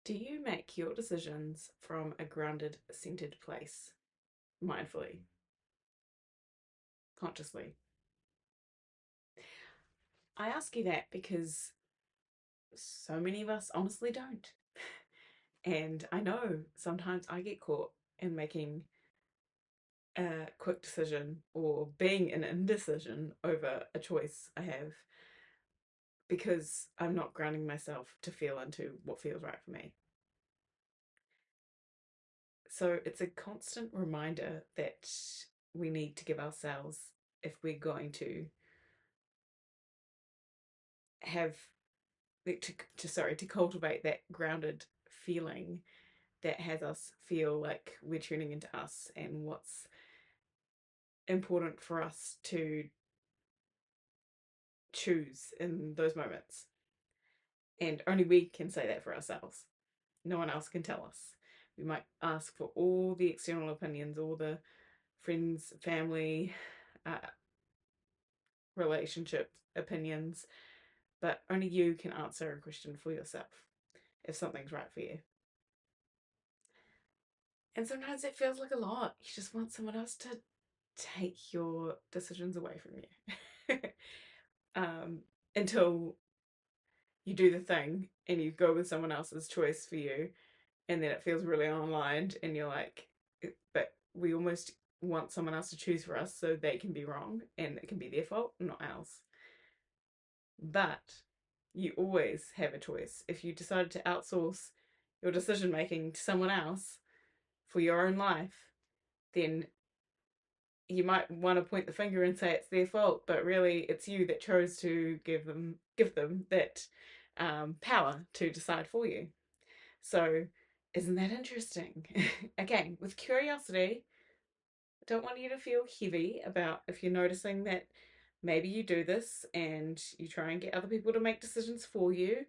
Do you make your decisions from a grounded, centered place, mindfully, consciously? I ask you that because so many of us honestly don't. And I know sometimes I get caught in making a quick decision or being an indecision over a choice I have because I'm not grounding myself to feel into what feels right for me. So it's a constant reminder that we need to give ourselves, if we're going to have to cultivate that grounded feeling that has us feel like we're tuning into us and what's important for us to choose in those moments. And only we can say that for ourselves. No one else can tell us. We might ask for all the external opinions, all the friends, family, uh, relationship opinions, but only you can answer a question for yourself if something's right for you. And sometimes it feels like a lot. You just want someone else to take your decisions away from you. um, until you do the thing and you go with someone else's choice for you, and then it feels really unaligned, and you're like, but we almost want someone else to choose for us so they can be wrong and it can be their fault, not ours. But you always have a choice. If you decided to outsource your decision making to someone else for your own life, then you might want to point the finger and say it's their fault, but really it's you that chose to give them that power to decide for you. So isn't that interesting? Again, with curiosity, I don't want you to feel heavy about if you're noticing that maybe you do this and you try and get other people to make decisions for you,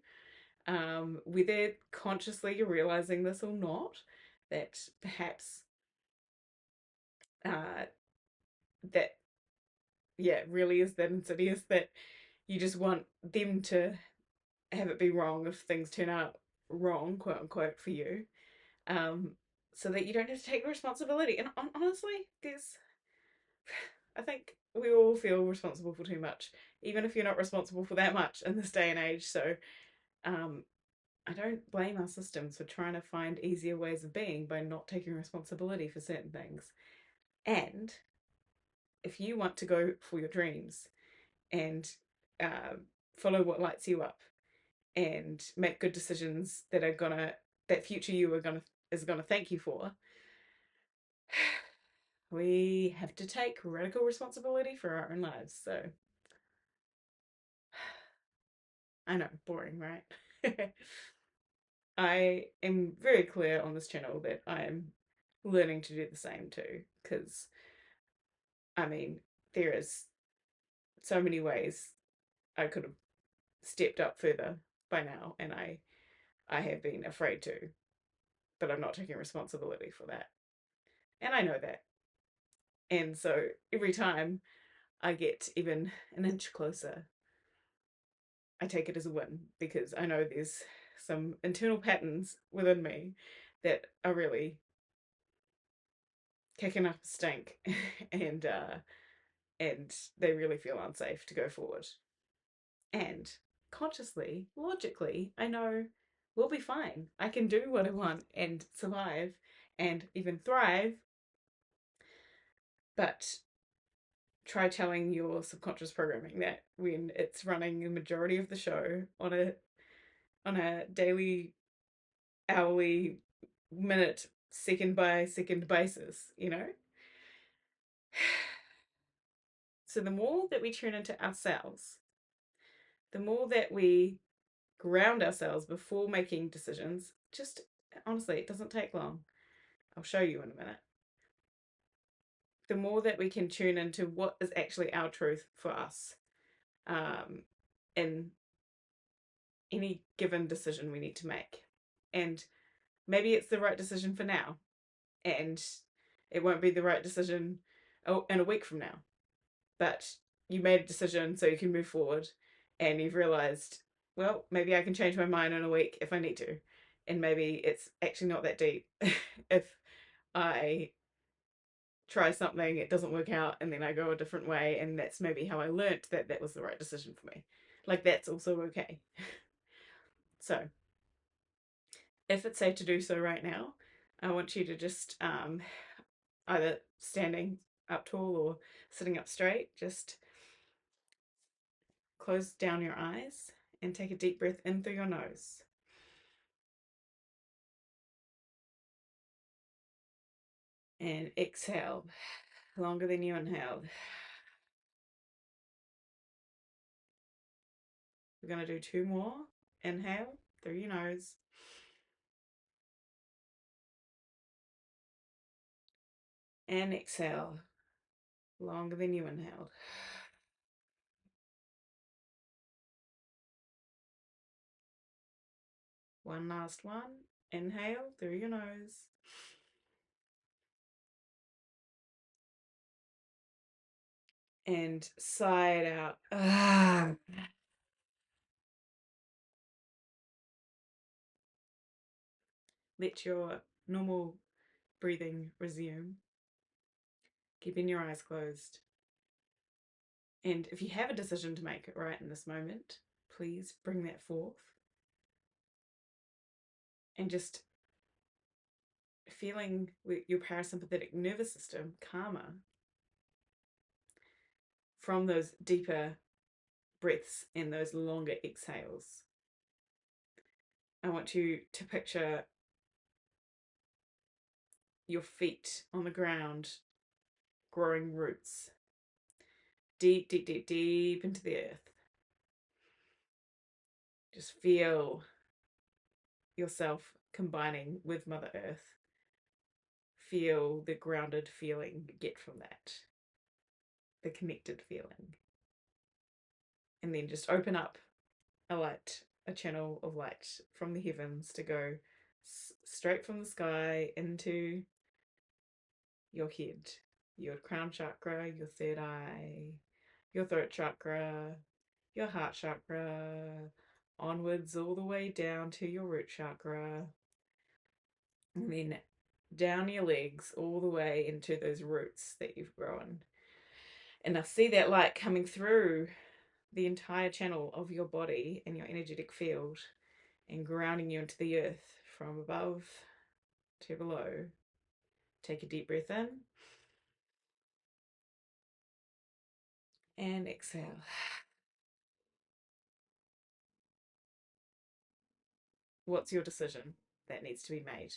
whether consciously you're realizing this or not, that perhaps uh, that yeah, really is that insidious that you just want them to have it be wrong if things turn out wrong, quote unquote, for you, um, so that you don't have to take responsibility. And honestly, there's, I think we all feel responsible for too much, even if you're not responsible for that much in this day and age. So, um, I don't blame our systems for trying to find easier ways of being by not taking responsibility for certain things. And if you want to go for your dreams and uh, follow what lights you up and make good decisions that are gonna that future you are gonna is gonna thank you for, we have to take radical responsibility for our own lives. So I know, boring, right? I am very clear on this channel that I am learning to do the same too, because I mean, there is so many ways I could have stepped up further by now, and I have been afraid to, but I'm not taking responsibility for that. And I know that. And so every time I get even an inch closer, I take it as a win because I know there's some internal patterns within me that are really kicking up a stink and they really feel unsafe to go forward. And consciously, logically, I know we'll be fine. I can do what I want and survive and even thrive, but try telling your subconscious programming that when it's running the majority of the show on a daily, hourly, minute, second by second basis, you know? So the more that we tune into ourselves, the more that we ground ourselves before making decisions, just honestly, it doesn't take long. I'll show you in a minute. The more that we can tune into what is actually our truth for us, um, in any given decision we need to make. And maybe it's the right decision for now, and it won't be the right decision in a week from now. But you made a decision so you can move forward, and you've realized, well, maybe I can change my mind in a week if I need to. And maybe it's actually not that deep. If I try something, it doesn't work out, and then I go a different way, and that's maybe how I learnt that that was the right decision for me. Like, that's also okay. So, if it's safe to do so right now, I want you to just either standing up tall or sitting up straight, just close down your eyes and take a deep breath in through your nose. And exhale longer than you inhaled. We're going to do two more. Inhale through your nose. And exhale longer than you inhaled. One last one. Inhale through your nose. And sigh it out. Let your normal breathing resume, keeping your eyes closed. And if you have a decision to make right in this moment, please bring that forth. And just feeling your parasympathetic nervous system calmer from those deeper breaths and those longer exhales. I want you to picture your feet on the ground growing roots deep, deep, deep, deep into the earth. Just feel yourself combining with Mother Earth. Feel the grounded feeling you get from that, the connected feeling. And then just open up a channel of light from the heavens to go straight from the sky into your head, your crown chakra, your third eye, your throat chakra, your heart chakra, onwards all the way down to your root chakra, and then down your legs all the way into those roots that you've grown. And I see that light coming through the entire channel of your body and your energetic field and grounding you into the earth from above to below. Take a deep breath in and exhale. What's your decision that needs to be made?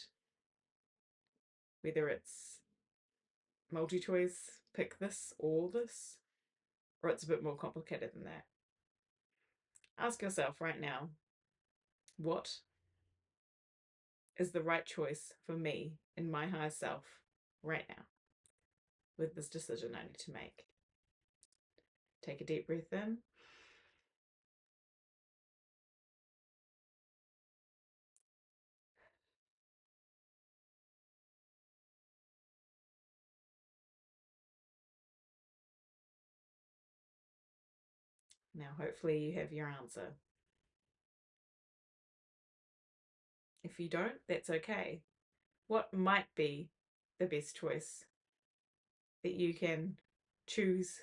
Whether it's multi-choice, pick this or this, or it's a bit more complicated than that. Ask yourself right now, what is the right choice for me in my higher self right now with this decision I need to make? Take a deep breath in. Now, hopefully, you have your answer. If you don't, that's okay. What might be the best choice that you can choose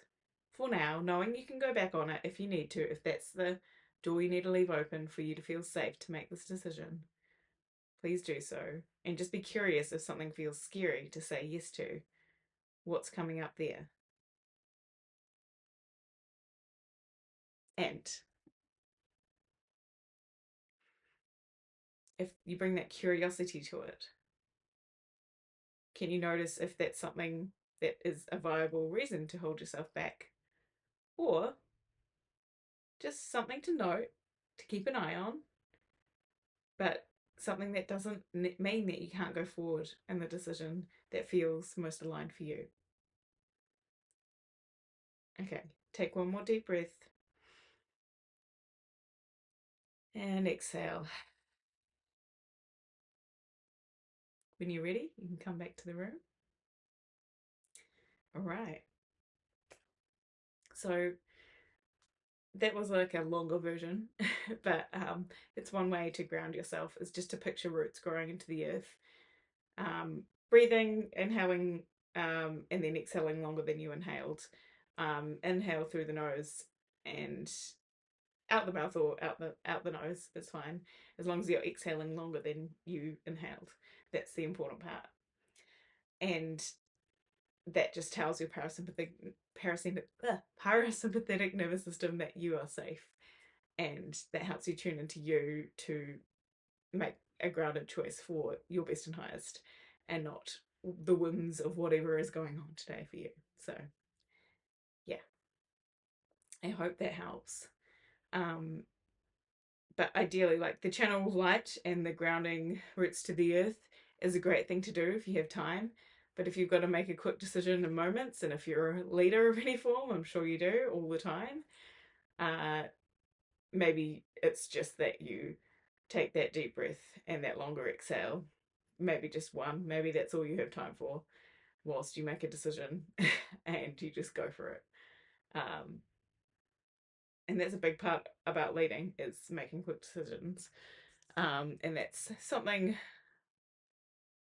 for now, knowing you can go back on it if you need to, if that's the door you need to leave open for you to feel safe to make this decision? Please do so. And just be curious if something feels scary to say yes to. What's coming up there? And if you bring that curiosity to it, can you notice if that's something that is a viable reason to hold yourself back? Or just something to note, to keep an eye on, but something that doesn't mean that you can't go forward in the decision that feels most aligned for you. Okay, take one more deep breath and exhale. When you're ready, you can come back to the room. All right. So that was like a longer version, but it's one way to ground yourself is just to picture roots growing into the earth, breathing, inhaling, and then exhaling longer than you inhaled. Inhale through the nose and out the mouth or out the nose. It's fine as long as you're exhaling longer than you inhaled. That's the important part, and that just tells your parasympathetic nervous system that you are safe, and that helps you tune into you to make a grounded choice for your best and highest, and not the whims of whatever is going on today for you. So yeah, I hope that helps. Um, but ideally, like the channel of light and the grounding roots to the earth is a great thing to do if you have time. But if you've got to make a quick decision in moments, and if you're a leader of any form, I'm sure you do all the time, uh, maybe it's just that you take that deep breath and that longer exhale. Maybe just one, maybe that's all you have time for whilst you make a decision and you just go for it. Um, and that's a big part about leading is making quick decisions. And that's something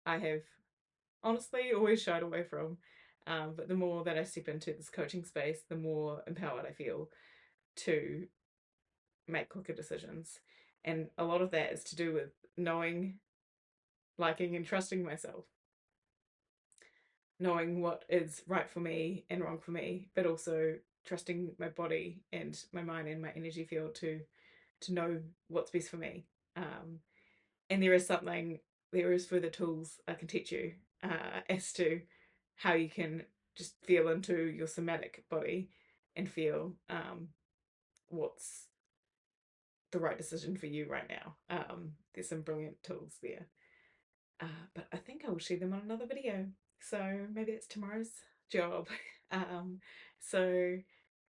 I have honestly always shied away from. But the more that I step into this coaching space, the more empowered I feel to make quicker decisions. And a lot of that is to do with knowing, liking, and trusting myself, knowing what is right for me and wrong for me, but also trusting my body and my mind and my energy field to know what's best for me. And there is further tools I can teach you as to how you can just feel into your somatic body and feel what's the right decision for you right now. There's some brilliant tools there. But I think I will share them on another video. So maybe it's tomorrow's job. um, so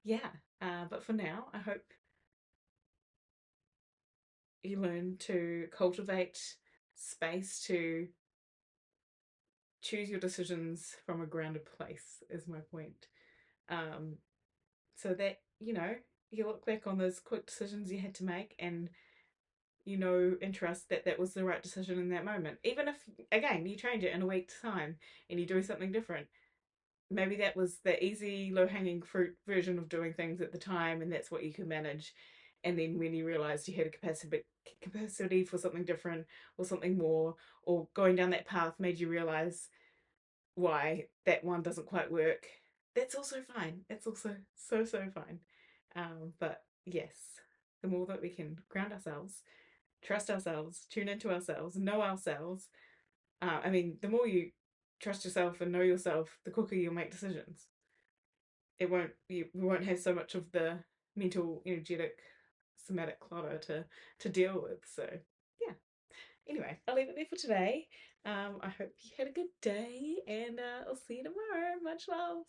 yeah, but for now, I hope you learn to cultivate space to choose your decisions from a grounded place, is my point. Um, so that, you look back on those quick decisions you had to make and you know and trust that that was the right decision in that moment. Even if, again, you change it in a week's time and you do something different, maybe that was the easy, low hanging fruit version of doing things at the time, and that's what you could manage. And then when you realized you had a capacity for something different or something more, or going down that path made you realize why that one doesn't quite work, that's also fine. It's also so fine. But yes, the more that we can ground ourselves, trust ourselves, tune into ourselves, know ourselves. I mean, the more you trust yourself and know yourself, the quicker you'll make decisions. We won't have so much of the mental, energetic, somatic clutter to deal with. So yeah. Anyway, I'll leave it there for today. I hope you had a good day, and I'll see you tomorrow. Much love.